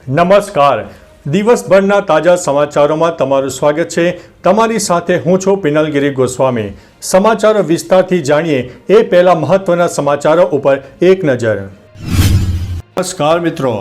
નમસ્કાર. દિવસભરના તાજા સમાચારોમાં તમારું સ્વાગત છે. તમારી સાથે હું છું પિનલગીરી ગોસ્વામી. સમાચારો વિસ્તારથી જાણીએ એ પહેલા મહત્વના સમાચારો ઉપર એક નજર. નમસ્કાર મિત્રો,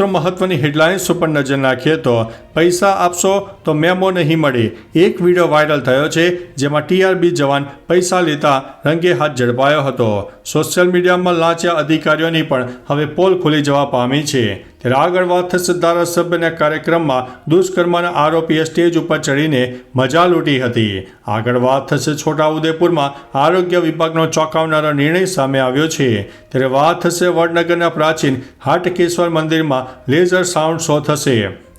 મહત્વની હેડલાઇન્સ ઉપર નજર નાખીએ તો પૈસા આપશો તો મેમો નહીં મળે. એક વિડીયો વાયરલ થયો છે જેમાં TRB જવાન પૈસા લેતા રંગે હાથ ઝડપાયો હતો. સોશિયલ મીડિયામાં લાંચા અધિકારીઓની પણ હવે પોલ ખુલી જવા પામી છે. ત્યારે આગળ વાત થશે ધારાસભ્યના કાર્યક્રમમાં દુષ્કર્મના આરોપીએ સ્ટેજ ઉપર ચડીને મજા લૂંટી હતી. આગળ વાત થશે છોટાઉદેપુરમાં આરોગ્ય વિભાગનો ચોંકાવનારો નિર્ણય સામે આવ્યો છે. ત્યારે વાત થશે વડનગરના પ્રાચીન હાટકેશ્વર મંદિરમાં લેઝર સાઉન્ડ શો થશે.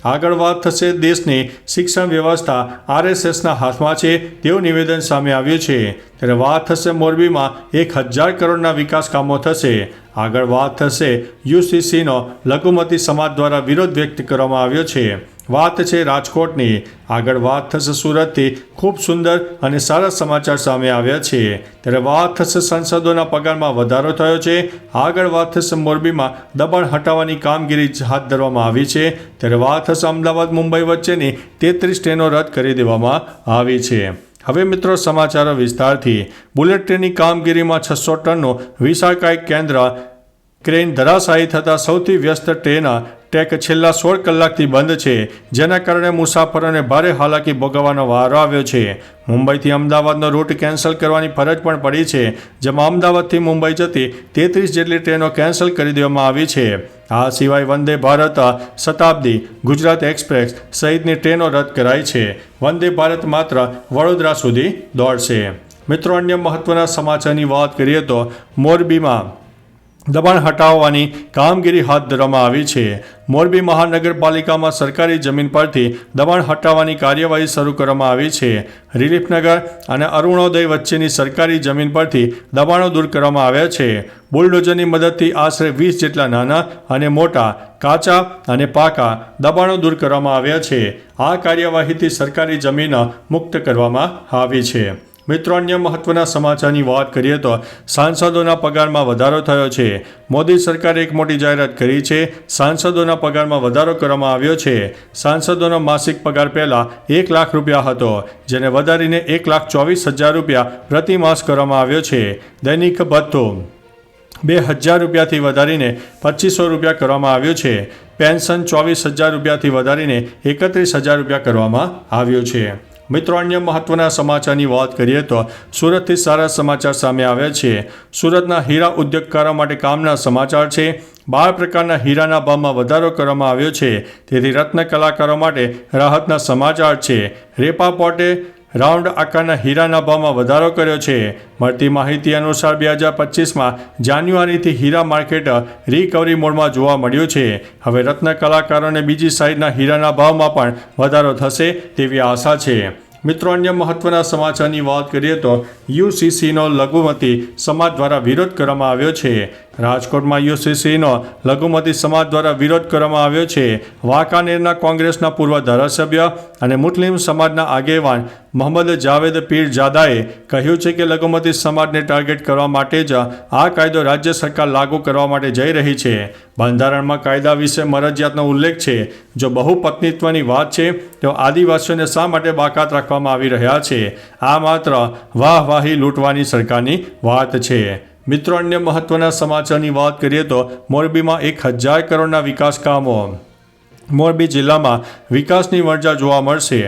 આગળ વાત થશે દેશની શિક્ષણ વ્યવસ્થા RSSના હાથમાં છે તેવું નિવેદન સામે આવ્યું છે. ત્યારે વાત થશે મોરબીમાં 1000 કરોડના વિકાસ કામો થશે. આગળ વાત થશે UCCનો લઘુમતી સમાજ દ્વારા વિરોધ વ્યક્ત કરવામાં આવ્યો છે. વાત છે રાજકોટની. આગળ વાત થશે સુરતથી ખૂબ સુંદર અને સારા સમાચાર સામે આવ્યા છે. ત્યારે વાત થશે સાંસદોના પગારમાં વધારો થયો છે. આગળ વાત થશે મોરબીમાં દબાણ હટાવવાની કામગીરી હાથ ધરવામાં આવી છે. ત્યારે વાત થશે અમદાવાદ મુંબઈ વચ્ચેની 33 ટ્રેનો રદ કરી દેવામાં આવી છે. હવે મિત્રો સમાચારો વિસ્તારથી. બુલેટ ટ્રેનની કામગીરીમાં 600 ટનનું વિશાળકાય કેન્દ્ર ક્રેન ધરાશાયી થતાં સૌથી વ્યસ્ત ટ્રેન ટ્રેક છેલ્લા 16 કલાકથી બંધ છે, જેના કારણે મુસાફરોને ભારે હાલાકી ભોગવવાનો વારો આવ્યો છે. મુંબઈથી અમદાવાદનો રૂટ કેન્સલ કરવાની ફરજ પણ પડી છે, જેમાં અમદાવાદથી મુંબઈ જતી 33 જેટલી ટ્રેનો કેન્સલ કરી દેવામાં આવી છે. આ સિવાય વંદે ભારત, શતાબ્દી, ગુજરાત એક્સપ્રેસ સહિતની ટ્રેનો રદ કરાઈ છે. વંદે ભારત માત્ર વડોદરા સુધી દોડશે. મિત્રો, અન્ય મહત્વના સમાચારની વાત કરીએ તો મોરબીમાં દબાણ હટાવવાની કામગીરી હાથ ધરવામાં આવી છે. મોરબી મહાનગરપાલિકામાં સરકારી જમીન પરથી દબાણ હટાવવાની કાર્યવાહી શરૂ કરવામાં આવી છે. રિલીફનગર અને અરુણોદય વચ્ચેની સરકારી જમીન પરથી દબાણો દૂર કરવામાં આવ્યા છે. બુલડોઝરની મદદથી આશરે 20 જેટલા નાના અને મોટા કાચા અને પાકા દબાણો દૂર કરવામાં આવ્યા છે. આ કાર્યવાહીથી સરકારી જમીન મુક્ત કરવામાં આવી છે. મિત્રો, અન્ય મહત્વના સમાચારની વાત કરીએ તો સાંસદોના પગારમાં વધારો થયો છે. મોદી સરકારે એક મોટી જાહેરાત કરી છે. સાંસદોના પગારમાં વધારો કરવામાં આવ્યો છે. સાંસદોનો માસિક પગાર પહેલાં 1 લાખ રૂપિયા હતો, જેને વધારીને 1,24,000 રૂપિયા પ્રતિ માસ કરવામાં આવ્યો છે. દૈનિક ભથ્થો 2,000 રૂપિયાથી વધારીને 2,500 રૂપિયા કરવામાં આવ્યો છે. પેન્શન 24,000 રૂપિયાથી વધારીને 31,000 રૂપિયા કરવામાં આવ્યો છે. મિત્રો, અન્ય મહત્વના સમાચારની વાત કરીએ તો સુરતથી સારા સમાચાર સામે આવ્યા છે. સુરતના હીરા ઉદ્યોગકારો માટે કામના સમાચાર છે. 12 પ્રકારના હીરાના ભાવમાં વધારો કરવામાં આવ્યો છે, તેથી રત્ન કલાકારો માટે રાહતના સમાચાર છે. રેપા પોર્ટે રાઉન્ડ આકારના હીરાના ભાવમાં વધારો કર્યો છે. મળતી માહિતી અનુસાર 2025માં જાન્યુઆરીથી હીરા માર્કેટ રિકવરી મોડમાં જોવા મળ્યું છે. હવે રત્ન કલાકારોને બીજી સાઈડના હીરાના ભાવમાં પણ વધારો થશે તેવી આશા છે. મિત્રો, અન્ય મહત્વના સમાચારની વાત કરીએ તો UCCનો લઘુમતી સમાજ દ્વારા વિરોધ કરવામાં આવ્યો છે. રાજકોટમાં UCCનો લઘુમતી સમાજ દ્વારા વિરોધ કરવામાં આવ્યો છે. વાંકાનેરના કોંગ્રેસના પૂર્વ ધારાસભ્ય અને મુસ્લિમ સમાજના આગેવાન મોહમ્મદ જાવેદ પીરજાદાએ કહ્યું છે કે લઘુમતી સમાજને ટાર્ગેટ કરવા માટે જ આ કાયદો રાજ્ય સરકાર લાગુ કરવા માટે જઈ રહી છે. બંધારણમાં કાયદા વિશે મરજિયાતનો ઉલ્લેખ છે. જો બહુપત્નીત્વની વાત છે તો આદિવાસીઓને શા માટે બાકાત રાખવામાં આવી રહ્યા છે? આ માત્ર વાહવાહી લૂંટવાની સરકારની વાત છે. મિત્રો, અન્ય મહત્વના સમાચારની વાત કરીએ તો મોરબીમાં 1000 કરોડના વિકાસ કામો. મોરબી જિલ્લામાં વિકાસની વરજા જોવા મળશે.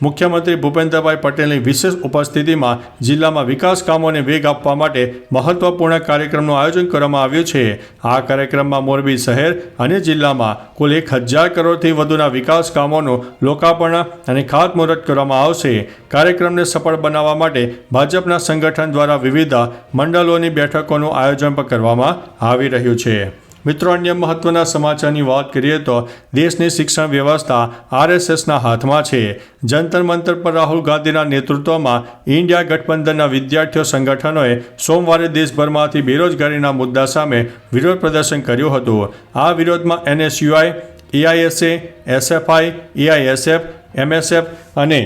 મુખ્યમંત્રી ભૂપેન્દ્રભાઈ પટેલની વિશેષ ઉપસ્થિતિમાં જિલ્લામાં વિકાસ કામોને વેગ આપવા માટે મહત્વપૂર્ણ કાર્યક્રમનું આયોજન કરવામાં આવ્યું છે. આ કાર્યક્રમમાં મોરબી શહેર અને જિલ્લામાં કુલ 1000 કરોડથી વધુના વિકાસ કામોનું લોકાર્પણ અને ખાતમુહૂર્ત કરવામાં આવશે. કાર્યક્રમને સફળ બનાવવા માટે ભાજપના સંગઠન દ્વારા વિવિધ મંડળોની બેઠકોનું આયોજન પણ કરવામાં આવી રહ્યું છે. મિત્રો, અન્ય મહત્વના સમાચારની વાત કરીએ તો દેશની શિક્ષણ વ્યવસ્થા RSSના હાથમાં છે. જંતર મંતર પર રાહુલ ગાંધીના નેતૃત્વમાં ઇન્ડિયા ગઠબંધનના વિદ્યાર્થીઓ સંગઠનોએ સોમવારે દેશભરમાંથી બેરોજગારીના મુદ્દા સામે વિરોધ પ્રદર્શન કર્યું હતું. આ વિરોધમાં NSUI, AISA, SFI, AISF, MSF અને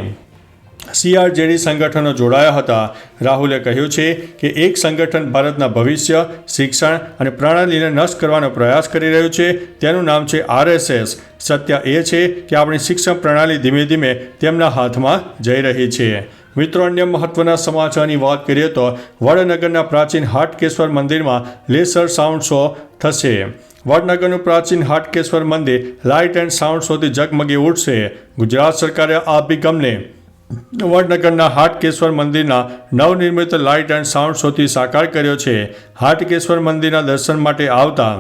CRJD સંગઠનો જોડાયા હતા. રાહુલે કહ્યું છે કે એક સંગઠન ભારતના ભવિષ્ય, શિક્ષણ અને પ્રણાલીને નષ્ટ કરવાનો પ્રયાસ કરી રહ્યું છે. તેનું નામ છે RSS. સત્ય એ છે કે આપણી શિક્ષણ પ્રણાલી ધીમે ધીમે તેમના હાથમાં જઈ રહી છે. મિત્રો, અન્ય મહત્વના સમાચારની વાત કરીએ તો વડનગરના પ્રાચીન હાટકેશ્વર મંદિરમાં લેસર સાઉન્ડ શો થશે. વડનગરનું પ્રાચીન હાટકેશ્વર મંદિર લાઇટ એન્ડ સાઉન્ડ શોથી ઝગમગી ઉઠશે. ગુજરાત સરકારે આ અભિગમને વડનગરના હાટકેશ્વર મંદિરના નવનિર્મિત લાઇટ એન્ડ સાઉન્ડ શોથી સાકાર કર્યો છે. હાટકેશ્વર મંદિરના દર્શન માટે આવતા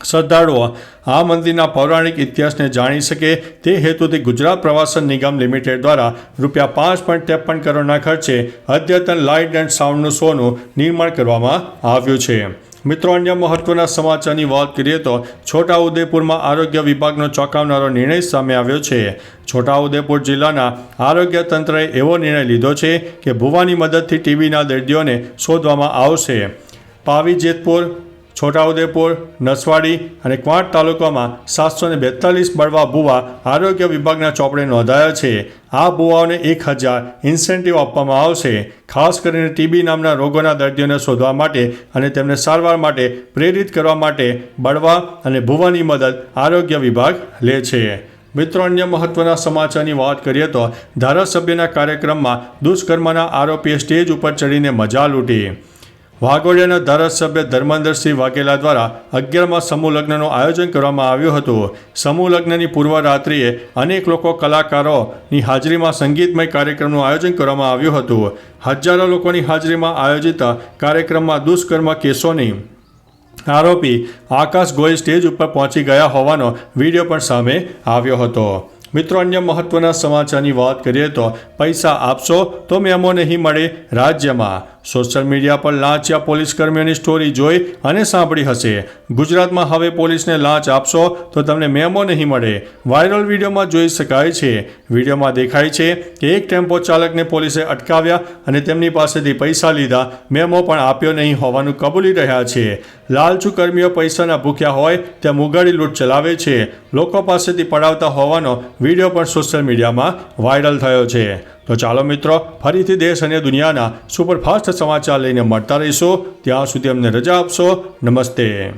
શ્રદ્ધાળુઓ આ મંદિરના પૌરાણિક ઇતિહાસને જાણી શકે તે હેતુથી ગુજરાત પ્રવાસન નિગમ લિમિટેડ દ્વારા ₹5.53 કરોડના ખર્ચે અદ્યતન લાઇટ એન્ડ સાઉન્ડનું શોનું નિર્માણ કરવામાં આવ્યું છે. મિત્રો, અન્ય મહત્વના સમાચારની વાત કરીએ તો છોટાઉદેપુરમાં આરોગ્ય વિભાગનો ચોંકાવનારો નિર્ણય સામે આવ્યો છે. છોટાઉદેપુર જિલ્લાના આરોગ્ય તંત્રએ એવો નિર્ણય લીધો છે કે ભુવાની મદદથી ટીબીના દર્દીઓને શોધવામાં આવશે. પાવી જેતપુર, છોટાઉદેપુર, નસવાડી અને ક્વાંટ તાલુકામાં 742 બળવા ભુવા આરોગ્ય વિભાગના ચોપડે નોંધાયા છે. આ ભુવાઓને 1000 ઇન્સેન્ટિવ આપવામાં આવશે. ખાસ કરીને ટીબી નામના રોગોના દર્દીઓને શોધવા માટે અને તેમને સારવાર માટે પ્રેરિત કરવા માટે બળવા અને ભુવાની મદદ આરોગ્ય વિભાગ લે છે. મિત્રો, અન્ય મહત્વના સમાચારની વાત કરીએ તો ધારાસભ્યના કાર્યક્રમમાં દુષ્કર્મના આરોપીએ સ્ટેજ ઉપર ચડીને મજા લૂંટી. વાઘોડિયાના ધારાસભ્ય ધર્મેન્દ્રસિંહ વાઘેલા દ્વારા 11મા સમૂહ લગ્નનું આયોજન કરવામાં આવ્યું હતું. સમૂહ લગ્નની પૂર્વ રાત્રિએ અનેક લોકો કલાકારોની હાજરીમાં સંગીતમય કાર્યક્રમનું આયોજન કરવામાં આવ્યું હતું. હજારો લોકોની હાજરીમાં આયોજિત કાર્યક્રમમાં દુષ્કર્મ કેસોની આરોપી આકાશ ગોયલ સ્ટેજ ઉપર પહોંચી ગયા હોવાનો વિડીયો પણ સામે આવ્યો હતો. મિત્રો, અન્ય મહત્વના સમાચારની વાત કરીએ તો પૈસા આપશો તો મેમો નહીં મળે રાજ્યમાં. સોશિયલ મીડિયા પર લાંચિયા પોલીસ કર્મીઓની સ્ટોરી જોઈ અને સાંભળી હશે. ગુજરાતમાં હવે પોલીસને લાંચ આપશો તો તમને મેમો નહીં મળે. વાયરલ વિડીયોમાં જોઈ શકાય છે. વિડીયોમાં દેખાય છે કે એક ટેમ્પો ચાલકને પોલીસે અટકાવ્યા અને તેમની પાસેથી પૈસા લીધા. મેમો પણ આપ્યો નહીં હોવાનું કબૂલી રહ્યા છે. લાલચુ કર્મીઓ પૈસાના ભૂખ્યા હોય તેમ ઉઘાડી લૂંટ ચલાવે છે. લોકો પાસેથી પડાવતા હોવાનો વિડીયો પણ સોશિયલ મીડિયામાં વાયરલ થયો છે. તો ચાલો મિત્રો, ફરીથી દેશ અને દુનિયાના સુપરફાસ્ટ સમાચાર લઈને મળતા રહીશું. ત્યાં સુધી અમને રજા આપશો. નમસ્તે.